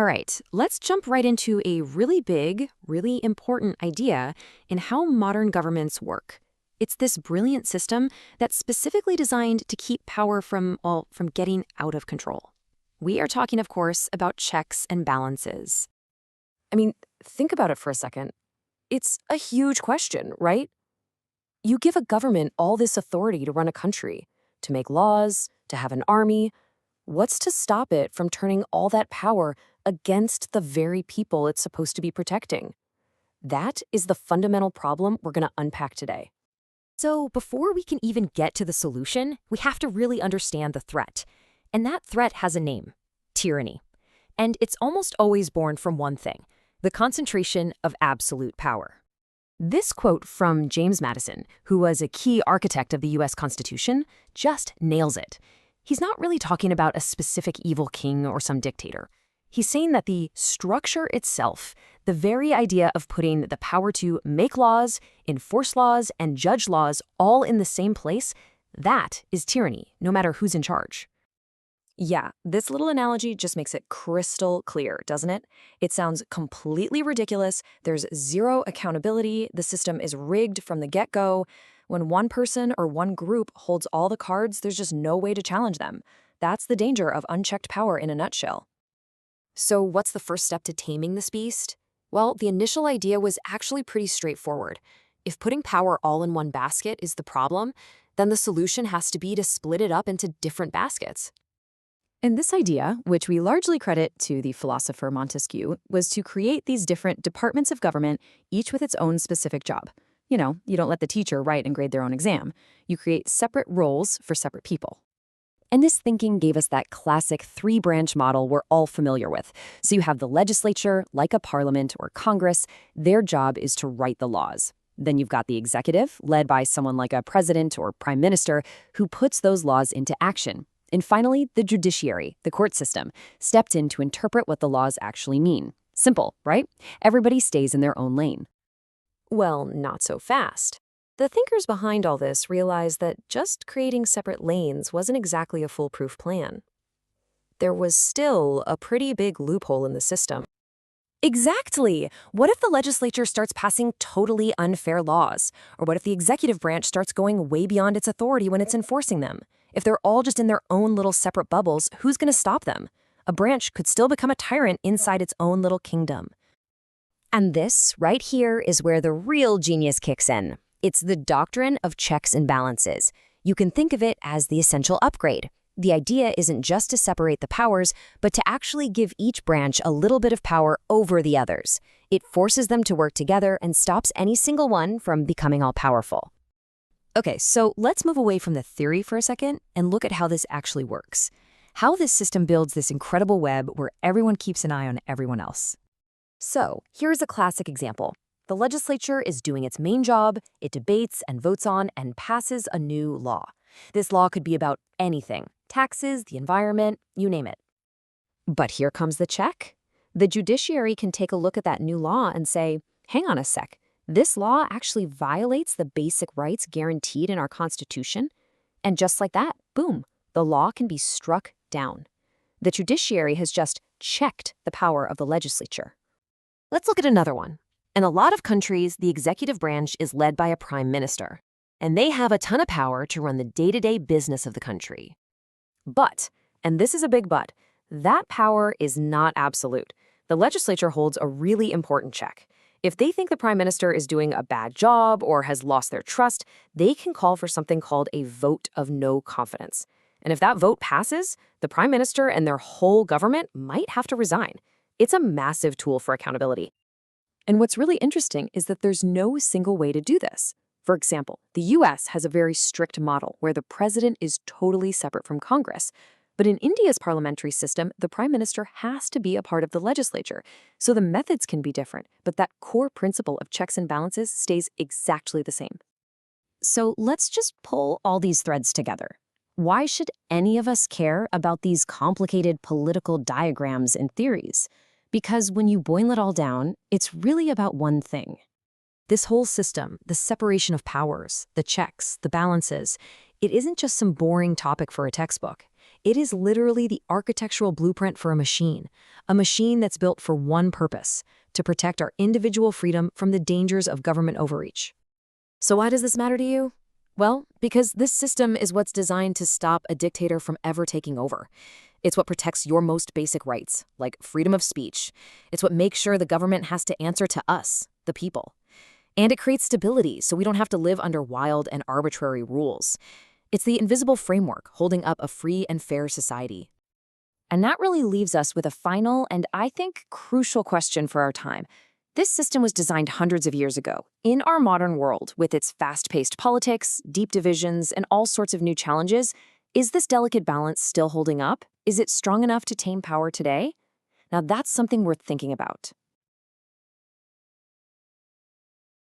All right, let's jump right into a really big, really important idea in how modern governments work. It's this brilliant system that's specifically designed to keep power from getting out of control. We are talking, of course, about checks and balances. I mean, think about it for a second. It's a huge question, right? You give a government all this authority to run a country, to make laws, to have an army. What's to stop it from turning all that power against the very people it's supposed to be protecting? That is the fundamental problem we're going to unpack today. So, before we can even get to the solution, we have to really understand the threat. And that threat has a name: tyranny. And it's almost always born from one thing: the concentration of absolute power. This quote from James Madison, who was a key architect of the US Constitution, just nails it. He's not really talking about a specific evil king or some dictator. He's saying that the structure itself, the very idea of putting the power to make laws, enforce laws, and judge laws all in the same place, that is tyranny, no matter who's in charge. Yeah, this little analogy just makes it crystal clear, doesn't it? It sounds completely ridiculous. There's zero accountability. The system is rigged from the get-go. When one person or one group holds all the cards, there's just no way to challenge them. That's the danger of unchecked power in a nutshell. So what's the first step to taming this beast? Well, the initial idea was actually pretty straightforward. If putting power all in one basket is the problem, then the solution has to be to split it up into different baskets. And this idea, which we largely credit to the philosopher Montesquieu, was to create these different departments of government, each with its own specific job. You know, you don't let the teacher write and grade their own exam. You create separate roles for separate people. And this thinking gave us that classic three-branch model we're all familiar with. So you have the legislature, like a parliament or Congress. Their job is to write the laws. Then you've got the executive, led by someone like a president or prime minister, who puts those laws into action. And finally, the judiciary, the court system, stepped in to interpret what the laws actually mean. Simple, right? Everybody stays in their own lane. Well, not so fast. The thinkers behind all this realized that just creating separate lanes wasn't exactly a foolproof plan. There was still a pretty big loophole in the system. Exactly! What if the legislature starts passing totally unfair laws? Or what if the executive branch starts going way beyond its authority when it's enforcing them? If they're all just in their own little separate bubbles, who's going to stop them? A branch could still become a tyrant inside its own little kingdom. And this, right here, is where the real genius kicks in. It's the doctrine of checks and balances. You can think of it as the essential upgrade. The idea isn't just to separate the powers, but to actually give each branch a little bit of power over the others. It forces them to work together and stops any single one from becoming all-powerful. Okay, so let's move away from the theory for a second and look at how this actually works. How this system builds this incredible web where everyone keeps an eye on everyone else. So, here's a classic example. The legislature is doing its main job, it debates and votes on and passes a new law. This law could be about anything: taxes, the environment, you name it. But here comes the check. The judiciary can take a look at that new law and say, hang on a sec, this law actually violates the basic rights guaranteed in our Constitution. And just like that, boom, the law can be struck down. The judiciary has just checked the power of the legislature. Let's look at another one. In a lot of countries, the executive branch is led by a prime minister, and they have a ton of power to run the day-to-day business of the country. But, and this is a big but, that power is not absolute. The legislature holds a really important check. If they think the prime minister is doing a bad job or has lost their trust, they can call for something called a vote of no confidence. And if that vote passes, the prime minister and their whole government might have to resign. It's a massive tool for accountability. And what's really interesting is that there's no single way to do this. For example, the US has a very strict model where the president is totally separate from Congress. But in India's parliamentary system, the prime minister has to be a part of the legislature. So the methods can be different, but that core principle of checks and balances stays exactly the same. So let's just pull all these threads together. Why should any of us care about these complicated political diagrams and theories? Because when you boil it all down, it's really about one thing. This whole system, the separation of powers, the checks, the balances, it isn't just some boring topic for a textbook. It is literally the architectural blueprint for a machine that's built for one purpose, to protect our individual freedom from the dangers of government overreach. So why does this matter to you? Well, because this system is what's designed to stop a dictator from ever taking over. It's what protects your most basic rights, like freedom of speech. It's what makes sure the government has to answer to us, the people. And it creates stability so we don't have to live under wild and arbitrary rules. It's the invisible framework holding up a free and fair society. And that really leaves us with a final and, I think, crucial question for our time. This system was designed hundreds of years ago. In our modern world, with its fast-paced politics, deep divisions, and all sorts of new challenges, is this delicate balance still holding up? Is it strong enough to tame power today? Now that's something worth thinking about.